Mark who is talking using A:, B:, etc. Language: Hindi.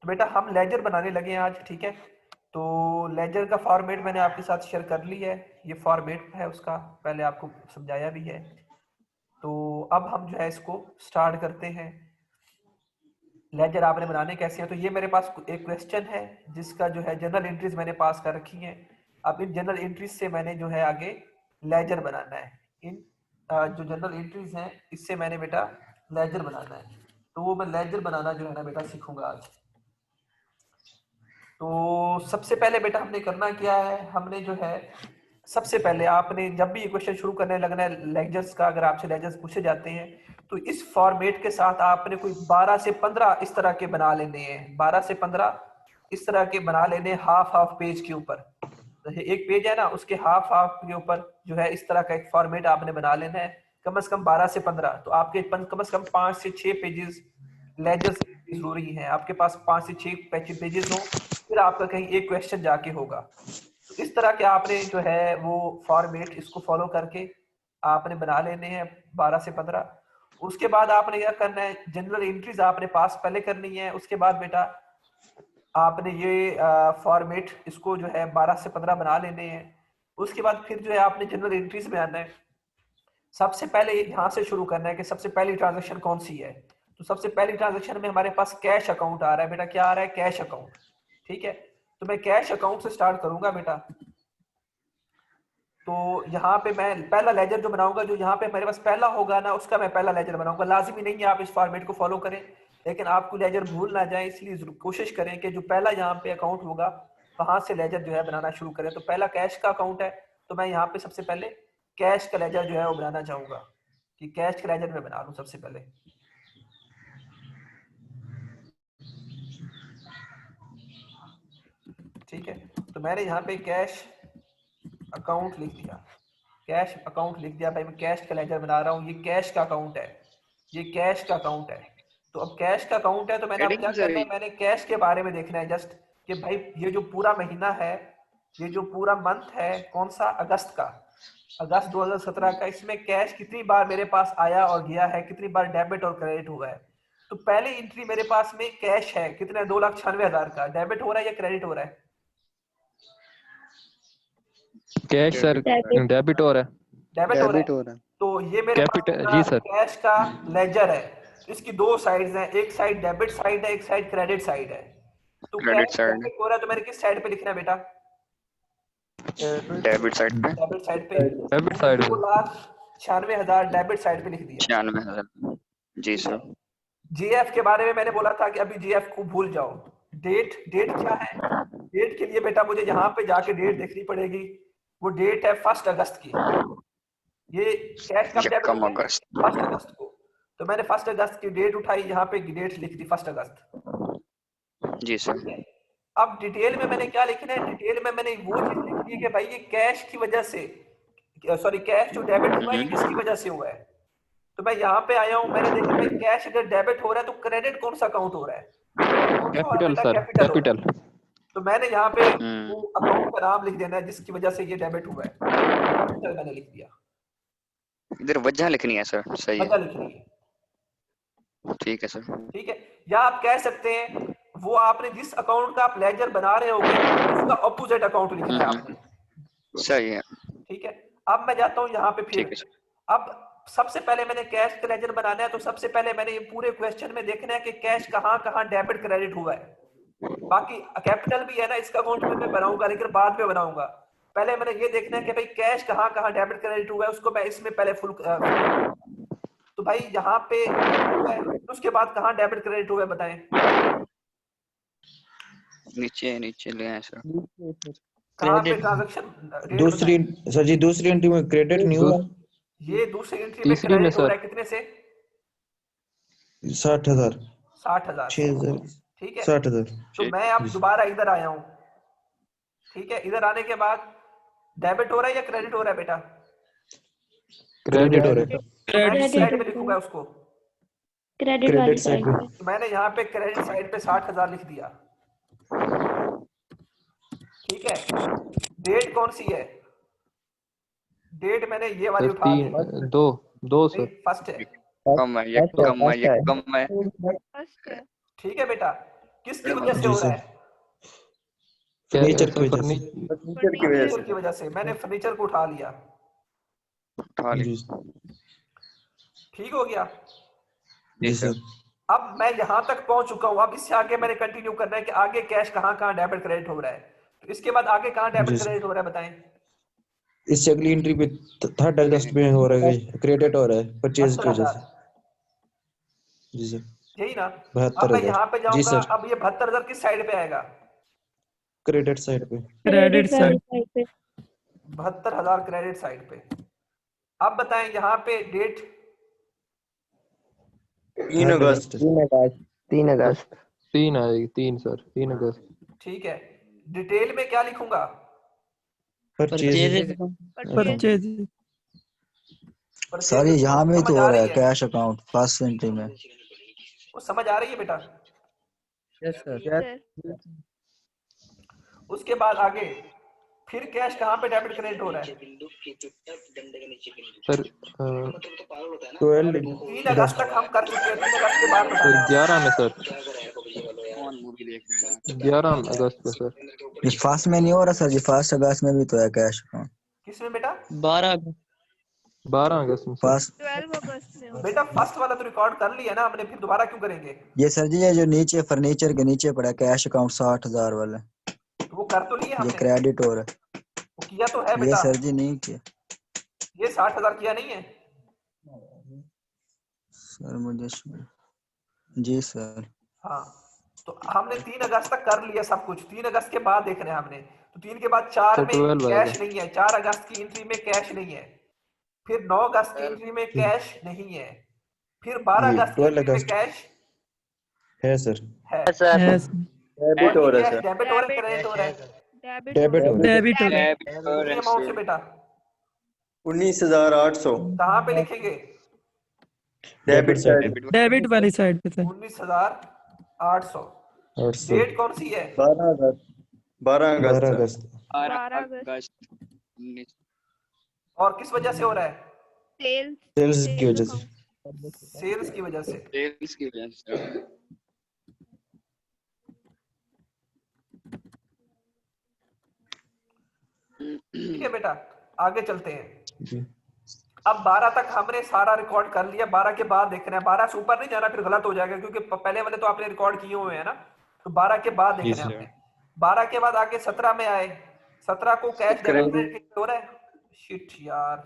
A: तो बेटा हम लेजर बनाने लगे हैं आज, ठीक है। तो लेजर का फॉर्मेट मैंने आपके साथ शेयर कर ली है, ये फॉर्मेट है उसका, पहले आपको समझाया भी है। तो अब हम जो है इसको स्टार्ट करते हैं। लेजर आपने बनाने कैसे हैं, तो ये मेरे पास एक क्वेश्चन है जिसका जो है जनरल एंट्रीज मैंने पास कर रखी हैं। अब इन जनरल एंट्रीज से मैंने जो है आगे लेजर बनाना है। इन जो जनरल एंट्रीज हैं इससे मैंने बेटा लेजर बनाना है। तो वो मैं लेजर बनाना जो है ना बेटा सीखूंगा आज। तो सबसे पहले बेटा हमने करना क्या है, हमने जो है सबसे पहले आपने जब भी ये क्वेश्चन शुरू करने लगना है लेक्चर्स का, अगर आपसे लेक्चर्स पूछे जाते हैं तो इस फॉर्मेट के साथ आपने कोई 12 से 15 इस तरह के बना लेने हैं। 12 से 15 इस तरह के बना लेने, हाफ हाफ पेज के ऊपर। एक पेज है ना, उसके हाफ हाफ के ऊपर जो है इस तरह का एक फॉर्मेट आपने बना लेना है। कम से कम 12 से 15, तो आपके कम से कम 5 से 6 पेजेस लेजर्स जरूरी है। आपके पास 5 से 6 पेजेस हो, फिर आपका कहीं एक क्वेश्चन जाके होगा। तो इस तरह के आपने जो है वो फॉर्मेट इसको फॉलो करके आपने बना लेने हैं 12 से 15। उसके बाद आपने क्या करना है, जनरल एंट्रीज आपने पास पहले करनी है। उसके बाद बेटा आपने ये फॉर्मेट इसको जो है 12 से 15 बना लेने हैं। उसके बाद फिर जो है आपने जनरल एंट्रीज में आना है। सबसे पहले यहाँ से शुरू करना है कि सबसे पहली ट्रांजेक्शन कौन सी है। तो सबसे पहली ट्रांजेक्शन में हमारे पास कैश अकाउंट आ रहा है बेटा, क्या आ रहा है, कैश अकाउंट, ठीक है। तो मैं कैश अकाउंट से स्टार्ट करूंगा बेटा। तो यहाँ पे मैं पहला लेजर जो बनाऊंगा, जो यहाँ पे मेरे पास पहला होगा ना उसका मैं पहला लेजर बनाऊंगा। लाजिमी नहीं है आप इस फॉर्मेट को फॉलो करें, लेकिन आपको लेजर भूल ना जाए इसलिए जरूर कोशिश करें कि जो पहला यहाँ पे अकाउंट होगा वहां से लेजर जो है बनाना शुरू करें। तो पहला कैश का अकाउंट है, तो मैं यहाँ पे सबसे पहले कैश का लेजर जो है वो बनाना चाहूंगा कि कैश का लेजर मैं बना लूं सबसे पहले। ठीक है, तो मैंने यहाँ पे कैश अकाउंट लिख दिया, कैश अकाउंट लिख दिया भाई, मैं कैश का लेजर बना रहा हूँ। ये कैश का अकाउंट है, ये कैश का अकाउंट है। तो अब कैश का अकाउंट है तो मैंने अब क्या
B: हेडिंग सर
A: करना है, मैंने कैश के बारे में देखना है जस्ट कि भाई ये जो पूरा महीना है, ये जो पूरा मंथ है कौन सा, अगस्त का, अगस्त 2017 का, इसमें कैश कितनी बार मेरे पास आया और गया है, कितनी बार डेबिट और क्रेडिट हुआ है। तो पहली एंट्री मेरे पास में कैश है, कितना, 2,96,000 का। डेबिट हो रहा है या क्रेडिट हो रहा है?
C: कैश सर, डेबिट हो रहा है।
A: डेबिट हो रहा है।
B: डेबिट हो रहा है।
A: तो ये मेरे पास
C: कैपिटल
A: पूरा
C: जी सर।
A: कैश का लेजर है। तो इसकी दो साइड्स हैं, एक साइड डेबिट साइड है, एक साइड क्रेडिट साइड है। तो
B: क्रेडिट
A: कैश
B: साइड,
A: डेबिट हो रहा है तो मैंने किस साइड पे लिखना है बेटा,
B: डेबिट साइड पे
A: डेबिट साइड पे।
C: डेबिट
A: मैंने
C: साइड में।
A: 2,96,000 डेबिट साइड पे लिख दिया।
B: 96,000। जी
A: ठीक है।
B: सर।
A: जीएफ के बारे में मैंने बोला था कि अभी जीएफ को भूल जाओ। डेट, डेट क्या है, डेट के लिए बेटा मुझे यहाँ पे जाके डेट देखनी पड़ेगी। वो डेट है 1 अगस्त की। ये कैश कब डेबिट हो
B: 1
A: गया,
B: अगस्त।
A: 1 अगस्त को। तो मैंने 1 अगस्त की डेट उठाई, यहाँ पे डेट लिख दी 1 अगस्त।
B: जी सर।
A: ठीक है। अब डिटेल में मैंने क्या लिखना है, डिटेल में मैंने वो चीज लिखनी है कि भाई ये कैश की वजह से, सॉरी कैश जो डेबिट हुआ है ये किसकी वजह से हुआ है। तो मैं यहाँ पे आया हूँ, मैंने देखा भाई कैश अगर डेबिट हो रहा है तो क्रेडिट कौन सा अकाउंट हो रहा है, क्रेडिट कौन सा हो रहा है
C: कैपिटल
A: बेटा,
C: सर,
A: कैपिटल हो रहा
C: कैपिटल।
A: है। तो मैंने यहाँ पे वो अकाउंट का नाम लिख देना है जिसकी वजह से ये डेबिट हुआ है, कैपिटल मैंने लिख दिया।
B: इधर वजह लिखनी है सर, सही
A: वजह
B: है।
A: लिखनी है,
B: ठीक है सर।
A: ठीक है। या आप कह सकते हैं वो आपने जिस अकाउंट का आप लेजर बना रहे होगे उसका अपोजिट अकाउंट लिखना है आपने।
B: सही है।
A: ठीक है। अब मैं जाता हूँ यहाँ पे फिर।
B: ठीक है सर।
A: अब सबसे पहले मैंने कैश का लेजर बनाना है, तो सबसे पहले मैंने ये पूरे क्वेश्चन में देखना है कि कैश कहाँ कहाँ डेबिट क्रेडिट हुआ है। बाकी कैपिटल भी है ना, इसका अकाउंट में मैं बनाऊंगा लेकिन बाद में बनाऊंगा। पहले मैंने ये देखना है कि भाई कैश कहाँ कहाँ डेबिट क्रेडिट हुआ है, उसको मैं इसमें पहले फुल तो भाई यहाँ पे डेबिट हुआ है, तो उसके बाद कहाँ डेबिट क्रेडिट हुआ है बताएं।
B: नीचे नीचे ले आए सर।
A: कहाँ पे ट्रांजेक्शन डेट
D: दूसरी,
A: बताएं।
D: सर जी दूसरी एंट्री में क्रेडिट नहीं हुआ।
A: ये दूसरी एंट्री में
C: तीसरी में
A: क्रेडिट हो
C: सर
A: रहा है कितने से,
D: 60,000,
A: 60,000 से।
D: 6,000,
A: ठीक है।
D: 60,000।
A: तो मैं अब दोबारा इधर आया हूँ। ठीक है, इधर आने के बाद डेबिट हो रहा है या क्रेडिट हो रहा है बेटा,
D: क्रेडिट हो रहा है।
A: तो मैं किस साइड पे लिखूंगा उसको,
E: क्रेडिट वाली
D: क्रेडिट साइड
E: साइड
D: पे।
E: पे।
A: तो मैंने यहाँ पे क्रेडिट साइड पे 60,000 लिख दिया। ठीक है। डेट कौन सी है, डेट मैंने ये वाली
C: सर।
A: उठा ली,
C: 2
A: नहीं
C: सर।
A: फर्स्ट है।
B: कम है, ये कम है, ये कम है।
A: ठीक है बेटा। किसकी वजह से
D: जी
A: हो रहा
D: सर।
A: है?
D: फर्नीचर की वजह से।
F: फर्नीचर की वजह
A: फर्नीचर
F: से।
A: की वजह से। मैंने फर्नीचर को उठा लिया,
B: उठा ली।
D: जी
A: ठीक हो गया।
B: जी
D: जी
B: सर।
D: सर।
A: अब मैं यहां तक पहुंच चुका हूं, अब इससे आगे मैंने कंटिन्यू करना है कि आगे कैश कहां कहां डेबिट क्रेडिट हो रहा है। तो इसके बाद आगे कहां
D: जी
A: डेबिट
D: सर।
A: क्रेडिट हो रहा है बताएं?
D: इससे अगली एंट्री पे 3rd अगस्त में हो रहा है, क्रेडिट हो रहा है परचेज की वजह
A: 72,000,
D: से। जी सर।
A: यही ना? अब मैं
D: 72,000।
A: यहाँ पे
D: जी
A: जाऊंगा,
D: सर।
A: अब ये 72,000 किस साइड पे आएगा?
D: क्रेडिट साइड पे।
E: क्रेडिट वाली साइड पे।
A: 72,000 क्रेडिट साइड पे। अब बताएं यहाँ पे डेट
F: 3 अगस्त।
G: 3 अगस्त
C: 3 आएगी, 3 सर, 3 अगस्त।
A: ठीक है। डिटेल में क्या लिखूंगा?
D: परचेज।
E: परचेज।
H: सर ये यहाँ में
A: समझ
H: तो
A: आ
H: हो रहा
A: रही
H: है
A: है?
H: कैश अकाउंट फर्स्ट एंट्री में।
A: वो समझ आ रही है बेटा?
G: Yes sir.
E: सर
A: उसके बाद आगे फिर कैश कहाँ पे डेबिट क्रेडिट हो रहा है?
C: सर
D: 12
A: 3 अगस्त तक हम कर चुके हैं, 3 अगस्त के बाद
C: सर
A: बताना।
C: 11 में सर,
B: कौन मूवी देख रहे हैं?
C: 11 अगस्त में सर।
H: ये फर्स्ट में नहीं हो रहा सर, ये फर्स्ट अगस्त में भी तो है कैश अकाउंट।
A: किसमें बेटा?
C: 12 अगस्त में सर।
H: फर्स्ट
E: 12 अगस्त में
A: बेटा फर्स्ट वाला तो रिकॉर्ड कर लिया ना हमने, फिर दोबारा क्यों करेंगे?
H: ये सर जी, ये जो नीचे फर्नीचर के नीचे पड़ा है कैश अकाउंट 60,000 वाला,
A: तो वो कर तो लिए
H: ये
A: हमने,
H: क्रेडिट हो रहा
A: वो किया तो है
H: है। ये
A: बेटा।
H: सर जी नहीं किया
A: ये 60,000 किया नहीं है?
H: सर मुझे जी सर।
A: हाँ, तो हमने 3 अगस्त तक कर लिया सब कुछ, 3 अगस्त के बाद देखना है हमने। तो 3 के बाद 4
C: सर
A: में
C: 12 आएगा।
A: कैश नहीं है, 4 अगस्त की एंट्री में कैश नहीं है, फिर 9 अगस्त की एंट्री में कैश नहीं है, फिर 12
D: ये
A: अगस्त की
D: 12
A: एंट्री में
D: अगस्त
A: कैश
D: है सर।
A: है।
F: डेबिट हो रहा है
A: कैश
F: सर।
A: डेबिट हो रहा है, क्रेडिट हो रहा है?
D: डेबिट हो रहा है।
E: डेबिट
A: कितनी अमाउंट से बेटा?
F: 19,800
A: कहाँ पे लिखेंगे?
F: Debit side.
E: डेबिट वाली साइड पे सर।
A: 19,800।
D: 800।
A: डेट कौन सी है?
F: 12 अगस्त। 12
D: 12
F: अगस्त।
D: अगस्त।
E: 12 अगस्त।
A: और किस वजह से हो रहा है?
D: सेल्स की वजह से।
A: सेल्स की वजह से।
B: सेल्स की वजह से।
A: ठीक है बेटा, आगे चलते हैं।
D: जी
A: अब 12 तक हमने सारा रिकॉर्ड कर लिया, 12 के बाद देखना है, 12 से ऊपर नहीं जाना, फिर गलत हो जाएगा, क्योंकि पहले वाले तो आपने रिकॉर्ड किए हुए हैं ना। तो 12 के बाद देखना है हमने। 12 के बाद आगे 17 में आए, 17 को कैश डेबिट हो रहा है। शिट यार,